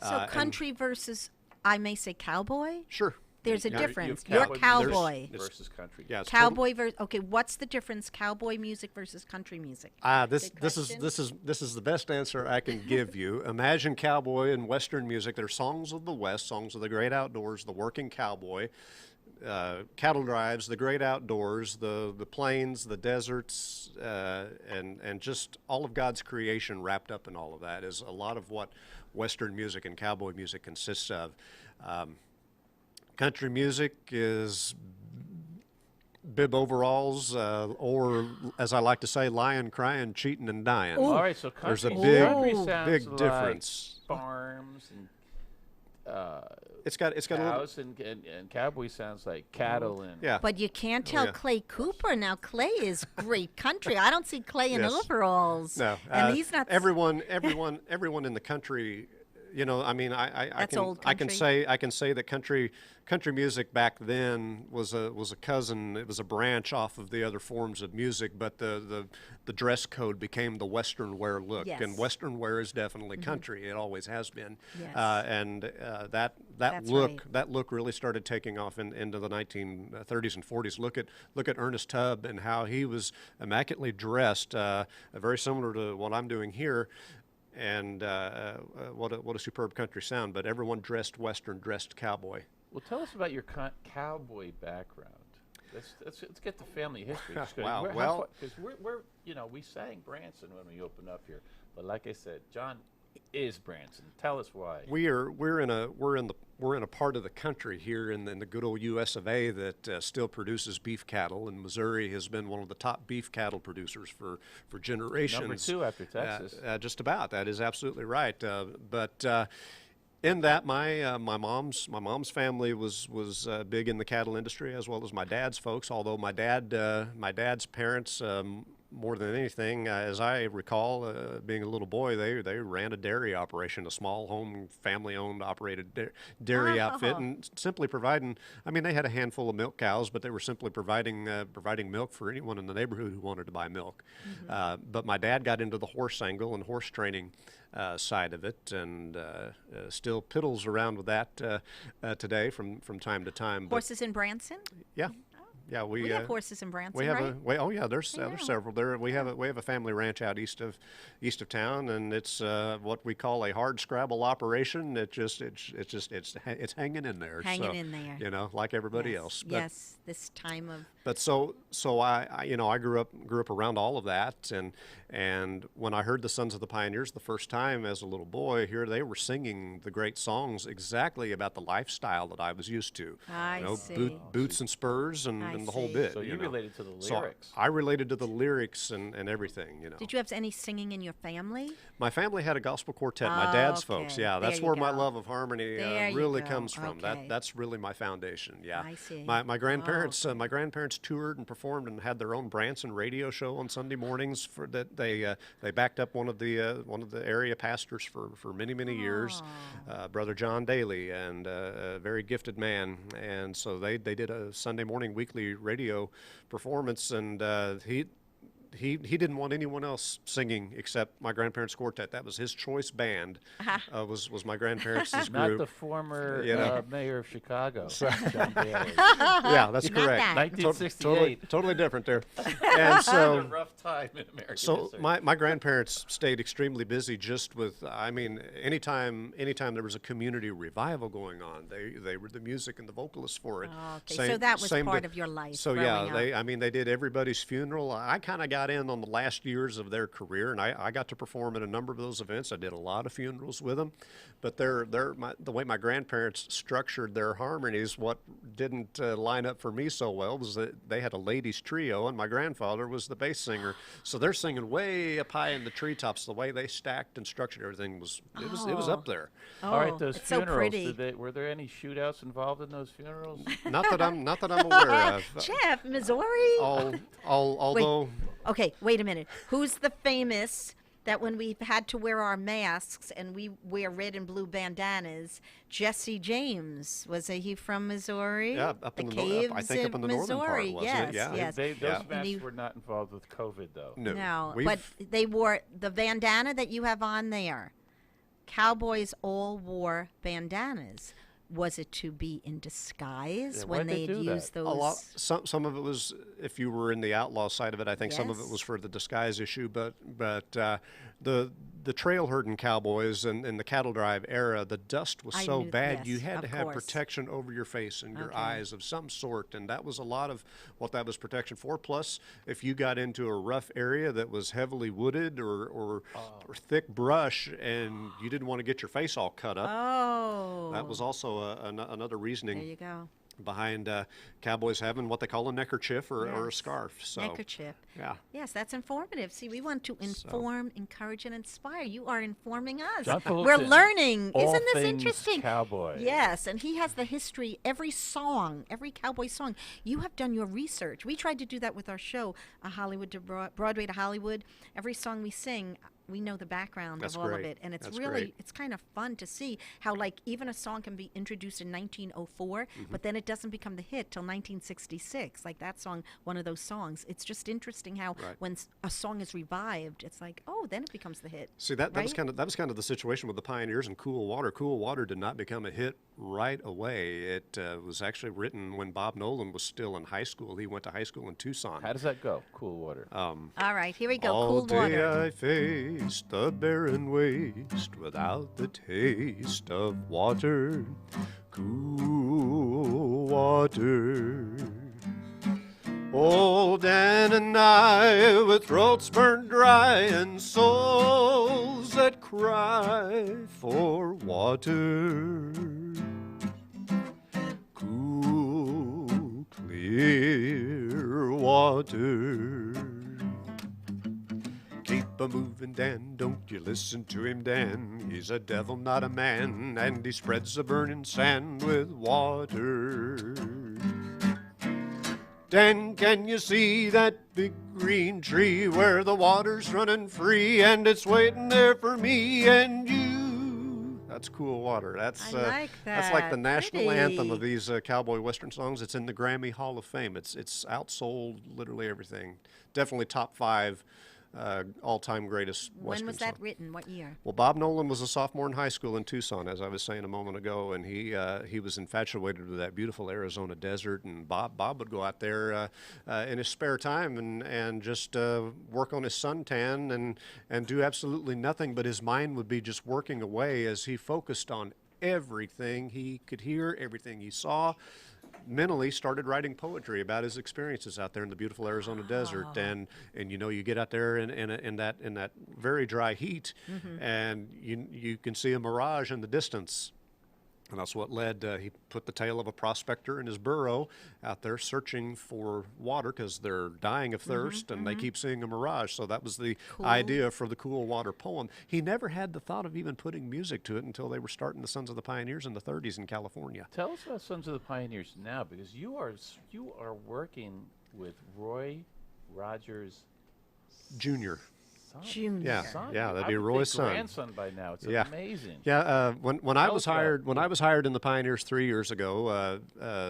So and- country versus, I may say, cowboy? Sure. There's a Yeah, difference. You have You're cowboy music cowboy. versus country. Yeah, it's Cowboy versus, okay, what's the difference, cowboy music versus country music? This Good this is question. this is the best answer I can give you. Imagine cowboy and western music. They're songs of the West, songs of the great outdoors, the working cowboy, cattle drives, the great outdoors, the plains, the deserts, and just all of God's creation wrapped up in all of that is a lot of what western music and cowboy music consists of. Country music is bib overalls, or as I like to say, lying, crying, cheating, and dying. All right, so There's a country, country big- sounds big like difference. farms and It's got a little. cows, and cowboy sounds like cattle and Yeah. But you can't tell yeah. Clay Cooper. Now, Clay is great country. I don't see Clay in Yes. overalls. No, And he's not. everyone in the country. You know, I mean, I That's can old I can country. say that country music back then was a cousin. It was a branch off of the other forms of music, but the dress code became the Western wear look, Yes. and Western wear is definitely country. It always has been. Yes. And that That's look right. that look really started taking off into the 1930s and 40s. Look at Ernest Tubb and how he was immaculately dressed, very similar to what I'm doing here. And what a superb country sound! But everyone dressed Western, dressed cowboy. Well, tell us about your cowboy background. Let's get the family history. Wow, well- because we're we sang Branson when we opened up here, but like I said, John is Branson. Tell us why. We're in a part of the country here in the good old U.S. of A. that still produces beef cattle, and Missouri has been one of the top beef cattle producers for generations. Number 2 after Texas. Just about. That is absolutely right. But in that, my mom's family was big in the cattle industry, as well as my dad's folks. Although my dad's parents. More than anything, as I recall, being a little boy, they ran a dairy operation, a small home, family-owned, operated dairy outfit, and simply providing. I mean, they had a handful of milk cows, but they were simply providing milk for anyone in the neighborhood who wanted to buy milk. But my dad got into the horse angle and horse training side of it, and still piddles around with that today from time to time. But Horses in Branson? yeah. Yeah, We have horses in Branson, we have right? oh yeah, there's several. We have a family ranch out east of town, and it's what we call a hard scrabble operation. It's hanging in there. Hanging in there. You know, like everybody Yes, else. But, yes, this time of. But so I grew up around all of that, and when I heard the Sons of the Pioneers the first time as a little boy, here they were singing the great songs exactly about the lifestyle that I was used to. I see. Boots and spurs and I the whole see. bit. So you know. related to the So lyrics. I related to the lyrics and everything, you know. Did you have any singing in your family? My family had a gospel quartet. My dad's okay. folks, yeah. There That's you where my go. love of harmony There you really go. comes from. Okay. That's really my foundation. Yeah. I see. My grandparents my grandparents toured and performed and had their own Branson radio show on Sunday mornings. For that they backed up one of the area pastors for many years, Brother John Daly, and a very gifted man. And so they did a Sunday morning weekly radio performance, and he didn't want anyone else singing except my grandparents' quartet. That was his choice band. Was my grandparents' group. Not the former You know. mayor of Chicago, John Daly. Yeah, that's Not that. correct. 1968. Totally different there. And so Rough time in American So history. my grandparents stayed extremely busy just with, I mean, anytime there was a community revival going on, they were the music and the vocalists for it. Oh, okay. So that was part of your life So growing yeah, up. they did everybody's funeral. I kind of got in on the last years of their career, and I got to perform at a number of those events. I did a lot of funerals with them, but the way my grandparents structured their harmonies, what didn't line up for me so well was that they had a ladies trio, and my grandfather was the bass singer. So they're singing way up high in the treetops. The way they stacked and structured everything was up there. All right, those it's so funerals. pretty. Were there any shootouts involved in those funerals? Not that I'm aware of. Jeff, Missouri. Although Okay, wait a minute. Who's the famous that when we had to wear our masks and we wear red and blue bandanas? Jesse James, he from Missouri? yeah, up in the caves I think up in the northern part, Missouri. wasn't Yes, it? Yeah. yes. Those Yeah. masks were not involved with COVID, though. No, We've- but they wore the bandana that you have on there. Cowboys all wore bandanas. Was it to be in disguise Yeah, when why'd they they'd do that? use those? a lot. Some of it was if you were in the outlaw side of it. I think some of it Yes. was for the disguise issue, but the trail herding cowboys and the cattle drive era, the dust was I so knew- bad you yes, had of to have course. protection over your face and your Okay. eyes of some sort, and that was a lot of what that was protection for. Plus, if you got into a rough area that was heavily wooded or thick brush, and you didn't want to get your face all cut up, Oh. that was also another reasoning There you go. behind cowboys having what they call a neckerchief or a Yes. scarf. So Neckerchief. yeah, Yes, that's informative. See, we want to inform, encourage, and inspire. You are informing us. John We're Fulton, learning. all Isn't this things interesting? cowboy. Yes, and he has the history, every song, every cowboy song. You have done your research. We tried to do that with our show, Hollywood to Broadway to Hollywood. Every song we sing, we know the background That's of all great. of it, and it's That's really great. it's kind of fun to see how like even a song can be introduced in 1904, but then it doesn't become the hit till 1966. Like that song, one of those songs. It's just interesting how Right. when a song is revived, it's like, oh, then it becomes the hit. see that was Right? kind of the situation with the Pioneers and Cool Water. Cool Water did not become a hit right away. It was actually written when Bob Nolan was still in high school. He went to high school in Tucson. How does that go? Cool water. All right, here we go. All Cool day Water. I faced the barren waste without the taste of water, cool water. Old Dan and I, with throats burned dry and souls that cry for water, cool, clear water. Keep a moving, Dan, don't you listen to him, Dan. He's a devil, not a man, and he spreads the burning sand with water. Dan, can you see that big green tree where the water's running free and it's waiting there for me and you? That's Cool Water. That's I like That's like the that. national anthem of Pretty. these cowboy western songs. It's in the Grammy Hall of Fame. It's outsold literally everything. Definitely top 5 all-time greatest western When was that songs. written? What year? Well, Bob Nolan was a sophomore in high school in Tucson, as I was saying a moment ago, and he was infatuated with that beautiful Arizona desert. And Bob would go out there in his spare time and just work on his suntan and do absolutely nothing, but his mind would be just working away as he focused on everything he could hear, everything he saw. Mentally started writing poetry about his experiences out there in the beautiful Arizona desert, and you know, you get out there in that very dry heat, and you can see a mirage in the distance. And that's what led, he put the tale of a prospector in his burrow out there searching for water because they're dying of thirst and they keep seeing a mirage. So that was the idea for the Cool Water poem. He never had the thought of even putting music to it until they were starting the Sons of the Pioneers in the 30s in California. Tell us about Sons of the Pioneers now, because you are working with Roy Rogers Junior. Junior. Yeah, Son. yeah, that'd I be would Roy's think son. grandson by now. It's Yeah. amazing. Yeah, when I was Tell us hired about- when I was hired in the Pioneers 3 years ago,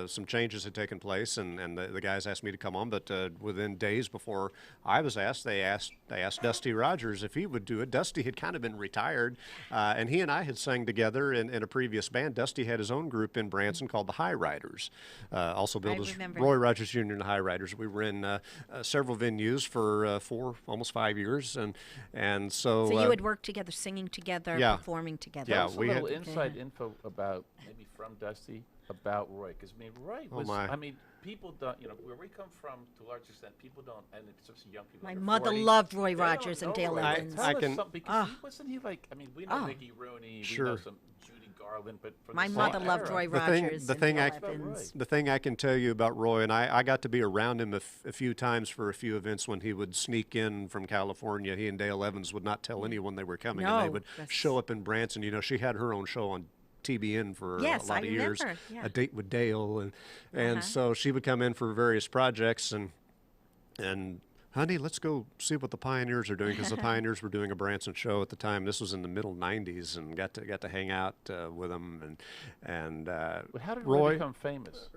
some changes had taken place, and the guys asked me to come on. But within days before I was asked, they asked Dusty Rogers if he would do it. Dusty had kind of been retired, and he and I had sang together in a previous band. Dusty had his own group in Branson called the High Riders, also billed as remember. Roy Rogers Jr. and the High Riders. We were in several venues for almost 5 years, and so. So you would work together, singing together, yeah. performing together. Yeah, Tell us a we little had- inside info about maybe from Dusty about Roy, because I mean Roy Oh, was. my. I mean, people don't. You know, where we come from, to a large extent, people don't, and especially young people. My under mother 40, loved Roy they don't Rogers and know Dale Roy. Evans. Tell I us can- something, because wasn't he like? I mean, we know Oh. Mickey Rooney, we Sure. know some Judy Garland, but from My the mother same loved era. Roy The thing- Rogers the and thing Dale I- Evans. The thing I can tell you about Roy, and I got to be around him a few times for a few events when he would sneak in from California. He and Dale Evans would not tell anyone they were coming, and they No, would that's- show up in Branson. You know, she had her own show on TBN for Yes, a lot I of years, remember, yeah. A Date with Dale, and Uh-huh. so she would come in for various projects, and honey, let's go see what the Pioneers are doing, because the Pioneers were doing a Branson show at the time. This was in the middle '90s, and got to hang out with them, and But how did Roy become famous?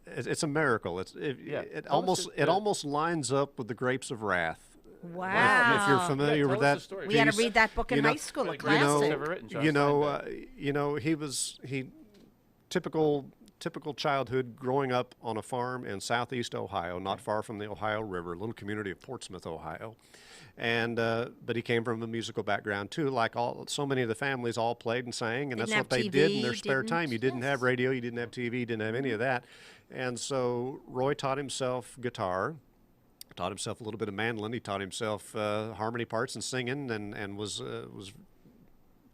it's a miracle. Yeah. It Tell us almost lines up with the Grapes of Wrath. Wow. If you're familiar tell with us that, the story. We had to piece, read that book in you know- high school, a Like, you know, classic. Ever written, John you know, Steinbeck. he typical childhood growing up on a farm in southeast Ohio, not far from the Ohio River, a little community of Portsmouth, Ohio. And but he came from a musical background too, like so many of the families all played and sang, and Didn't that's have what they did in TV, their spare didn't- time. You didn't yes. have radio, you didn't have TV, you didn't have any of that. And so Roy taught himself guitar, taught himself a little bit of mandolin, he taught himself harmony parts and singing, and was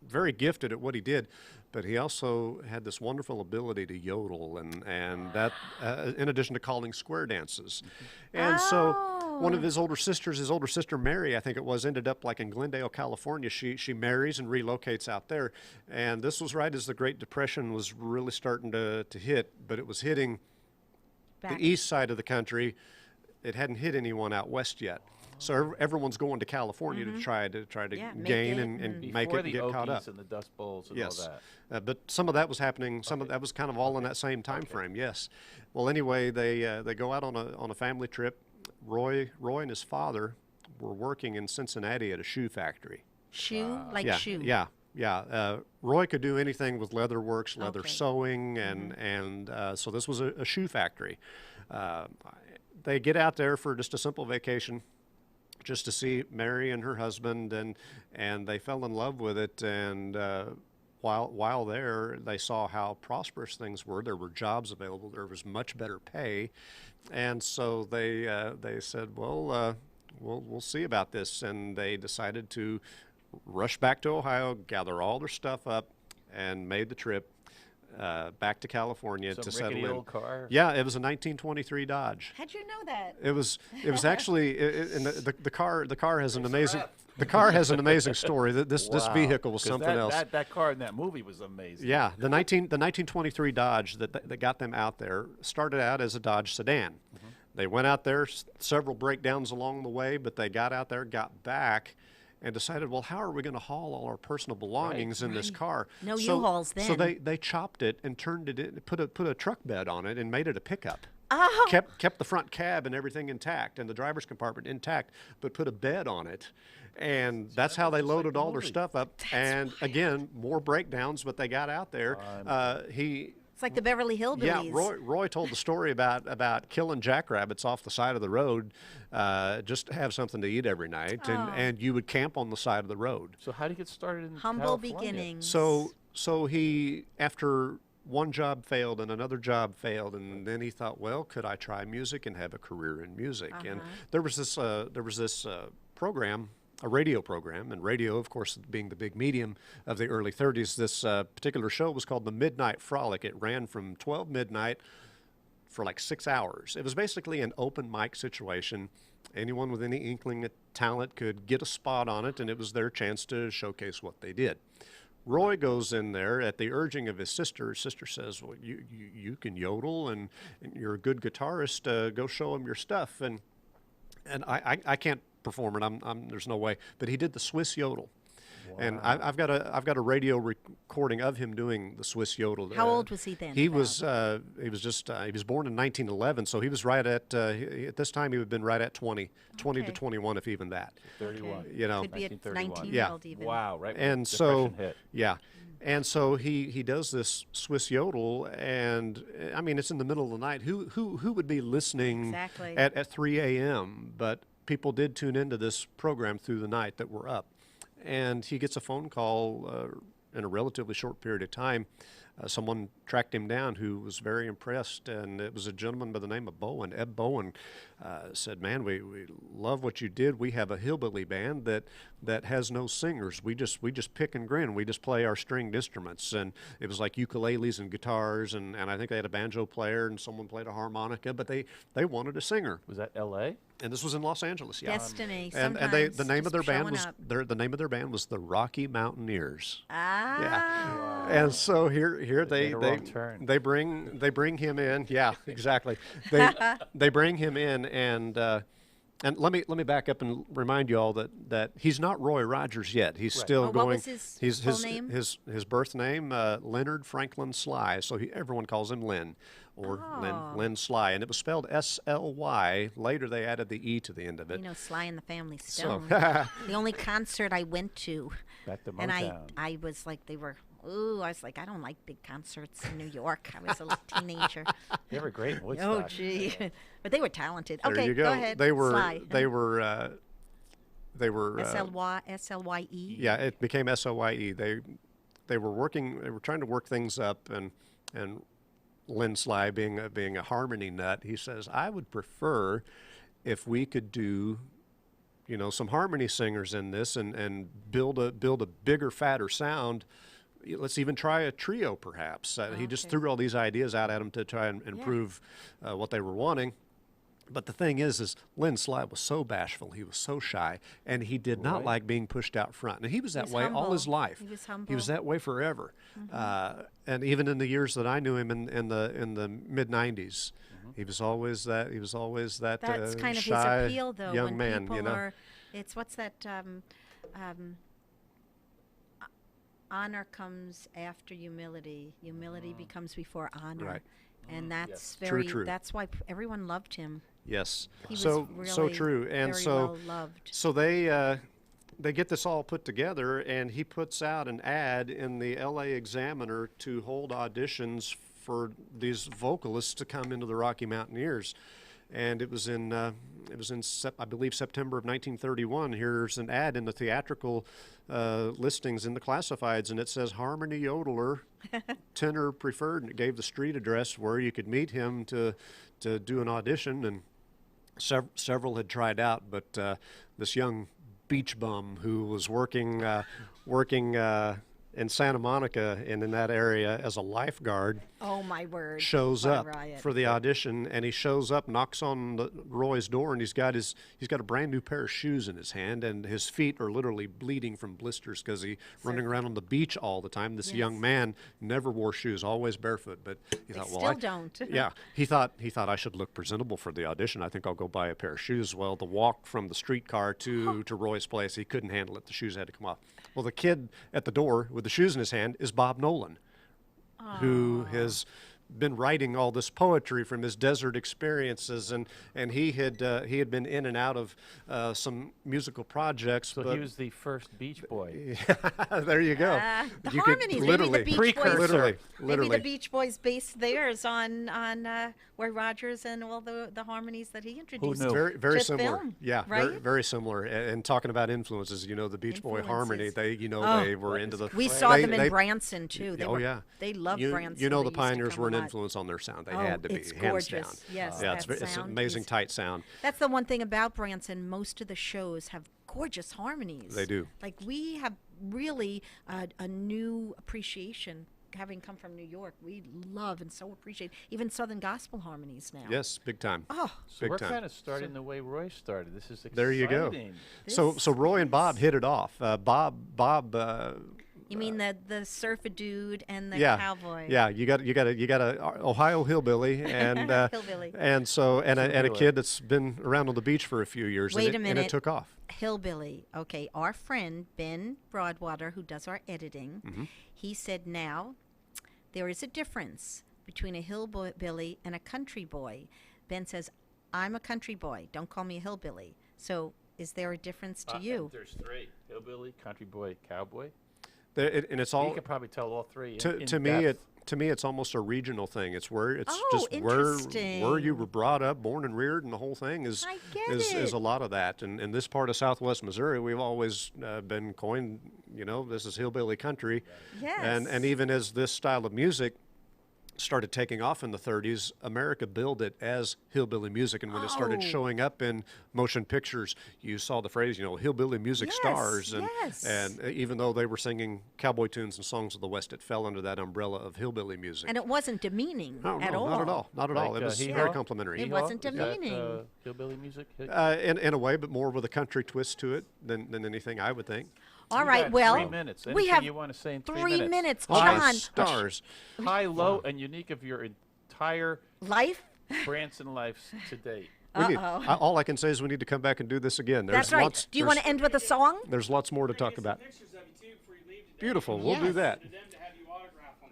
very gifted at what he did. But he also had this wonderful ability to yodel, and that, in addition to calling square dances. And so one of his older sister Mary, I think it was, ended up like in Glendale, California. She marries and relocates out there. And this was right as the Great Depression was really starting to hit, but it was hitting Back. the east side of the country. It hadn't hit anyone out west yet. So everyone's going to California to try to Yeah, make gain it and Before make it and the get caught Okies up. and the Dust Bowls and Yes, all that. but some of that was happening. Some of that was kind of all in that same time frame. Yes. Well, anyway, they go out on a family trip. Roy and his father were working in Cincinnati at a shoe factory. Shoe, like yeah, shoe. yeah. Roy could do anything with leather works, leather Okay. sewing, and so this was a shoe factory. They get out there for just a simple vacation, just to see Mary and her husband, and they fell in love with it. And while there, they saw how prosperous things were. There were jobs available. There was much better pay, and so they said, well, we'll see about this. And they decided to rush back to Ohio, gather all their stuff up, and made the trip back to California Some to settle rickety in. old car. Yeah, it was a 1923 Dodge. How'd you know that? It was actually and the car has an amazing story. This Wow. vehicle was 'Cause something else. That car in that movie was amazing. Yeah, the 1923 Dodge that got them out there started out as a Dodge sedan. They went out there, several breakdowns along the way, but they got out there, got back, and decided, well, how are we going to haul all our personal belongings in this car? No so, U-Hauls So then. they chopped it and turned it in, put a truck bed on it, and made it a pickup. Oh, Kept the front cab and everything intact, and the driver's compartment intact, but put a bed on it. And that's how they loaded all their stuff up. And again, more breakdowns, but they got out there. it's like the Beverly Hillbillies. Yeah, Roy told the story about killing jackrabbits off the side of the road just to have something to eat every night, and you would camp on the side of the road. So how did he get started in Humble California? beginnings. So he, after one job failed and another job failed, and then he thought, well, could I try music and have a career in music? And there was this program, a radio program, and radio, of course, being the big medium of the early 30s. This particular show was called the Midnight Frolic. It ran from 12 midnight for like 6 hours. It was basically an open mic situation. Anyone with any inkling of talent could get a spot on it, and it was their chance to showcase what they did. Roy goes in there at the urging of his sister. His sister says, well, you can yodel, and you're a good guitarist. Go show him your stuff. And I can't perform it. There's no way. But he did the Swiss yodel. And I've got a radio recording of him doing the Swiss yodel. How old was he then? He was he was born in 1911, so he was right at this time he would have been right at 20 to 21, if even that. 31. You know, Could be a 1931. 19-year-old even. Wow, right. and when so Depression hit. yeah, and so he does this Swiss yodel, and I mean it's in the middle of the night. Who would be listening Exactly. at 3 a.m.? But people did tune into this program through the night that were up. And he gets a phone call in a relatively short period of time. Someone tracked him down who was very impressed, and it was a gentleman by the name of Bowen. Eb Bowen said, "Man, we love what you did. We have a hillbilly band that has no singers. We just pick and grin. We just play our stringed instruments." And it was like ukuleles and guitars, and I think they had a banjo player, and someone played a harmonica, but they wanted a singer. Was that L.A.? And this was in Los Angeles, yeah. Destiny. And Sometimes the name of their just band showing was up. the name of their band was the Rocky Mountaineers. Ah. Yeah. And so here they made a wrong turn. they bring him in. Yeah, exactly. They bring him in, and let me back up and remind you all that he's not Roy Rogers yet. He's still What going. was his he's full name? His birth name Leonard Franklin Sly. So everyone calls him Lynn or Lynn Sly, and it was spelled S-L-Y. Later they added the E to the end of it. You know, Sly and the Family So- Stone. The only concert I went to, Back to and Motown. I was like, I was like, I don't like big concerts in New York. I was a little teenager. They were great in Oh, Woodstock. gee. But they were talented. There Okay, you go. ahead. They were Sly. they were S-L-Y-E. Yeah, it became SOYE. They were trying to work things up, and Lynn Sly being a harmony nut, he says, I would prefer if we could do, some harmony singers in this and build a bigger, fatter sound. Let's even try a trio, perhaps. He just threw all these ideas out at him to try and improve what they were wanting. But the thing is Lynn Sly was so bashful, he was so shy, and he did not like being pushed out front. And he was that was way all humble. his life. He was humble. He was that way forever. And even in the years that I knew him in the mid '90s, he was always that. He was always that That's kind of shy his appeal, though. young when man. people are, it's what's that? Honor comes after humility. Humility becomes before honor. Right. And that's True, very. true. That's why everyone loved him. Yes. He was so really true. And very so well loved. so they get this all put together, and he puts out an ad in the L.A. Examiner to hold auditions for these vocalists to come into the Rocky Mountaineers. And it was in I believe September of 1931. Here's an ad in the theatrical listings in the classifieds, and it says harmony yodeler, tenor preferred, and it gave the street address where you could meet him to do an audition. And several had tried out, but this young beach bum who was working in Santa Monica and in that area as a lifeguard Oh my word! shows What a up riot. for the audition, and he shows up, knocks on Roy's door, and he's got a brand new pair of shoes in his hand, and his feet are literally bleeding from blisters because he's running around on the beach all the time. This young man never wore shoes, always barofoot. But he thought, still well, don't. yeah, he thought I should look presentable for the audition. I think I'll go buy a pair of shoes. Well, the walk from the streetcar to Roy's place, he couldn't handle it. The shoes had to come off. Well, the kid at the door with the shoes in his hand is Bob Nolan, who has been writing all this poetry from his desert experiences, and he had been in and out of some musical projects. So but he was the first Beach Boy. there you go. The You could harmonies. literally, Maybe the Beach Boys. literally, Maybe literally. the Beach Boys based theirs on Roy Rogers and all the harmonies that he introduced. knew? Very to similar. film, Yeah, right? very similar. And talking about influences, the Beach Boy harmony, Influences. they were into the. We saw they- them in they- Branson too. They oh were, yeah, they loved Branson. You know, They the used to Pioneers come were an a lot. influence on their sound. They Oh, had to be, it's hands down. gorgeous. Yes, yeah, that it's an sound amazing is- tight sound. That's the one thing about Branson. Most of the shows have gorgeous harmonies. They do. Like we have really a new appreciation. Having come from New York, we love and so appreciate even Southern gospel harmonies now. Yes, big time. Oh, So Big we're time. kind of starting the way Roy started. This is exciting. There you go. So This Roy and Bob is- hit it off. Bob. you mean the surfer dude and the Yeah, cowboy? yeah. You got a Ohio hillbilly and Hillbilly. and a Hillbilly. kid that's been around on the beach for a few years. Wait and a and minute. it took off. hillbilly. Okay, our friend Ben Broadwater, who does our editing, he said now there is a difference between a hillbilly and a country boy. Ben says, I'm a country boy. Don't call me a hillbilly. So is there a difference to you? There's three: hillbilly, country boy, cowboy. And it's all You could probably tell all three. to me. To me, it's almost a regional thing. It's where it's just where you were brought up, born and reared, and the whole thing is I get is it. a lot of that. And in this part of Southwest Missouri, we've always been coined, this is hillbilly country. Yes. And even as this style of music started taking off in the 30s, America billed it as hillbilly music. And when it started showing up in motion pictures, you saw the phrase, hillbilly music stars. And even though they were singing cowboy tunes and songs of the West, it fell under that umbrella of hillbilly music. And it wasn't demeaning No, at no, all. not at all. Not at all. Like, It was hee-haw? very complimentary. It wasn't Is that, demeaning. hillbilly music. In a way, but more with a country twist to it than anything, I would think. All You right, got well, 3 minutes. we Anything have you want to say in 3 minutes. All John, those stars. High, low, and unique of your entire life? Branson lives to date. All I can say is we need to come back and do this again. That's right. Do you want to end with a song? There's lots more to talk about. Beautiful. We'll do that.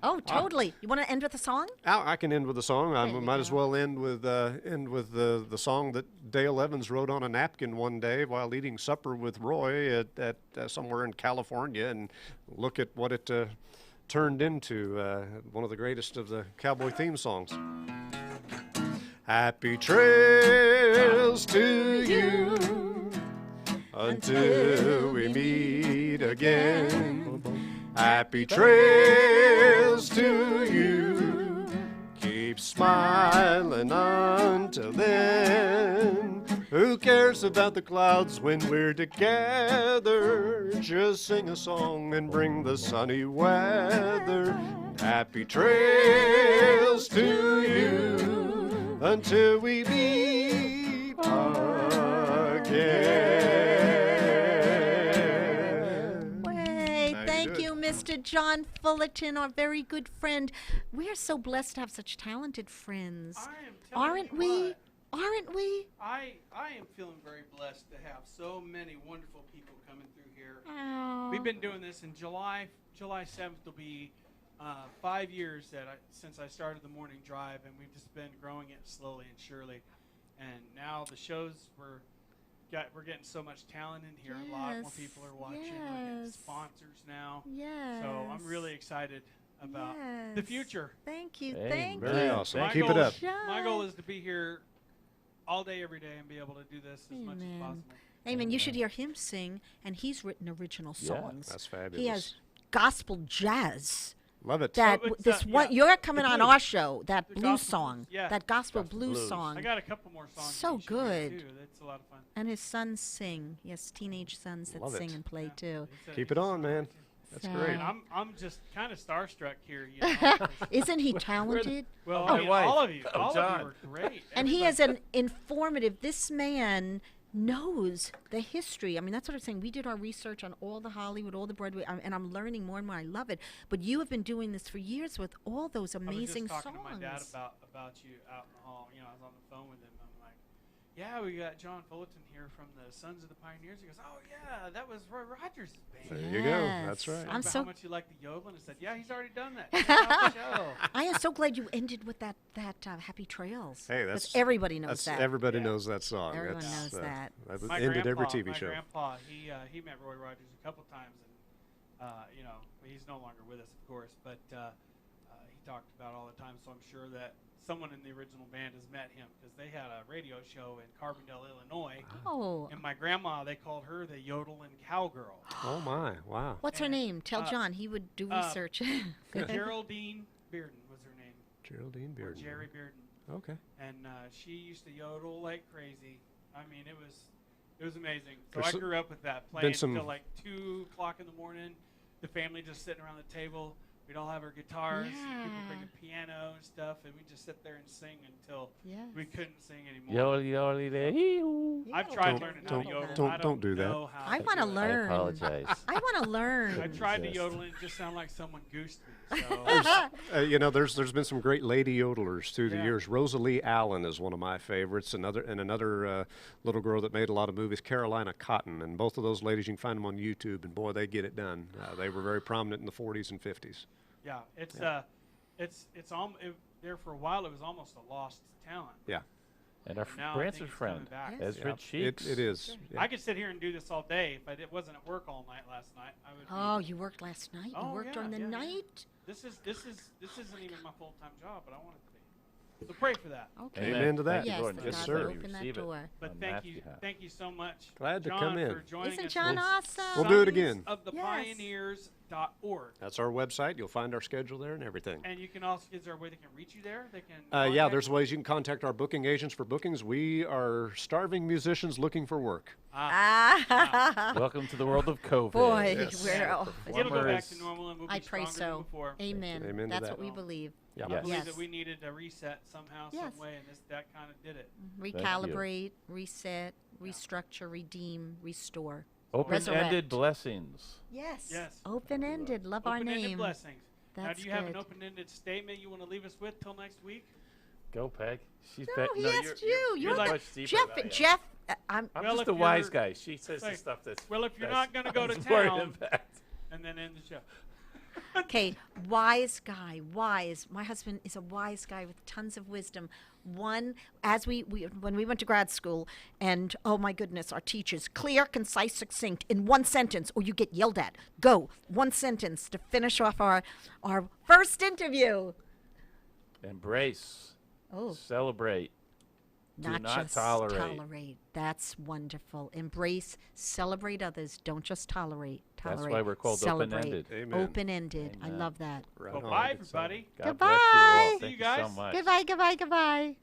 Oh, totally. You want to end with a song? I can end with a song. I might as well end with the song that Dale Evans wrote on a napkin one day while eating supper with Roy at somewhere in California, and look at what it turned into. One of the greatest of the cowboy theme songs. Happy trails to you until we meet again. Happy trails to you. Keep smiling until then. Who cares about the clouds when we're together? Just sing a song and bring the sunny weather. Happy trails to you until we meet again. Thank you, Mr. John Fullerton, our very good friend. We are so blessed to have such talented friends. Aren't we? Aren't we? I am feeling very blessed to have so many wonderful people coming through here. Oh. We've been doing this in July 7th will be 5 years since I started the morning drive, and we've just been growing it slowly and surely. And now the shows we're getting so much talent in here. A lot more people are watching. We're getting sponsors now. Yes. So I'm really excited about the future. Thank you. Hey, Thank very you. awesome. Keep it up. My goal is to be here all day, every day, and be able to do this as much as possible. Amen. You should hear him sing, and he's written original songs. That's fabulous. He has gospel jazz. Love it. That Oh, it's, this one you're coming on our show. That The blues gospel song. blues, yeah. That gospel Gospel blues blues. song. I got a couple more songs. So that you should hear, good. too. That's a lot of fun. And his sons sing. Yes, teenage sons that Love sing it. and play too. Keep it on, man. That's So- great. And I'm just kind of starstruck here. You know? Isn't he talented? Well, Oh, I mean, wife. all of you, Oh, all of John. you are great. And he Everybody- is an informative. This man knows the history. I mean, that's what I'm saying. We did our research on all the Hollywood, all the Broadway, and I'm learning more and more. I love it. But you have been doing this for years with all those amazing I was just talking songs. to my dad about you out in the hall. You know, I was on the phone with him. I'm like, yeah, we got John Fullerton here from the Sons of the Pioneers. He goes, oh yeah, that was Roy Rogers' band. There you go. That's Yes. right. I'm About so how much you like the yodeling. I said, yeah, he's already done that. Check out the show. I am so glad you ended with that Happy Trails. Hey, 'Cause that's everybody knows that. Everybody Yeah. knows that song. Everyone That's, knows that. That My ended every grandpa- TV my show. grandpa, he met Roy Rogers a couple times, and you know, he's no longer with us, of course, but he talked about all the time. So I'm sure that someone in the original band has met him because they had a radio show in Carbondale, Illinois. Oh, And my grandma, they called her the yodeling cowgirl. Oh my! Wow. what's her and, name? Tell uh, John. He would do research. Geraldine Bearden was her name. Geraldine Or Bearden. Jerry Bearden. Okay. And she used to yodel like crazy. I mean, it was amazing. So There's I grew up with that been playing some- until like 2 o'clock in the morning. The family just sitting around the table we'd all have our guitars, and people Yeah. bring a piano and stuff, and we'd just sit there and sing until Yes. we couldn't sing anymore. Yoli yoli de hee-hoo. I've tried Don't- learning how don't- to yodel. don't- I don't do that. know how I to want to do it. I learn. apologize. I want to learn. I tried to Just- yodel and it just sounded like someone goosed me. So You know, there's been some great lady yodelers through the Yeah. years. Rosalie Allen is one of my favorites. Another little girl that made a lot of movies, Carolina Cotton, and both of those ladies, you can find them on YouTube, and boy, they get it done. They were very prominent in the 40s and 50s. yeah, it's there for a while. It was almost a lost talent. Yeah, And our Now I Branson think it's coming friend, back. Yes. Ezra yeah. Cheeks. It is. Yeah. I could sit here and do this all day if it wasn't at work all night last night. I would. Oh, be, you worked last night? You Oh, worked yeah, during the yeah, yeah. night? this isn't even my full time job, but I want it to be. So pray for that. Okay. Amen to that. Thank you, Yes, Lord. that Yes, God sir. will We open that receive it door. But on thank Matt's you, behalf. thank you so much, Glad to John, come in. for joining Isn't us. John with awesome? We'll do it Sons again. Of the Yes. Pioneers.org. That's our website. You'll find our schedule there and everything. And you can also, is there a way they can reach you there? They can. Yeah, contact there's you? ways you can contact our booking agents for bookings. We are starving musicians looking for work. Ah, Welcome to the world of COVID. boy, Yes. we're all. It'll go back Plumbers. to normal and we'll be I pray stronger than so. before. Amen. Amen to That's that. what we believe. Yeah. I believe Yes. that we needed a reset somehow, Yes. some way, and that kind of did it. Recalibrate, reset, restructure, redeem, restore. Open-ended Resurrect. blessings. Yes. Yes. Open-ended. Love our Open-ended name. blessings. Now, That's do you have an good. open-ended statement you want to leave us with till next week? Go, Peg. She's No, he asked you. You're like- the much deeper Jeff. than I am. Jeff. I'm. I'm Well, just if the wise you're- guy. She says the Like, stuff that's. well, if you're that's- not gonna go to has more town- impact. And then end the show. Okay, wise guy, wise. My husband is a wise guy with tons of wisdom. One, as we when we went to grad school, and oh my goodness, our teachers, clear, concise, succinct, in one sentence, or you get yelled at. Go, one sentence to finish off our first interview. Embrace. Oh, Celebrate. Do not not just tolerate. That's wonderful. Embrace, celebrate others. Don't just tolerate. That's Tolerate. why we're called celebrate. open-ended. Amen. Open-ended. I Amen. love that. Right Well, on. bye, everybody. God Goodbye. bless you all. See Thank you you so guys. much. Goodbye, goodbye, goodbye.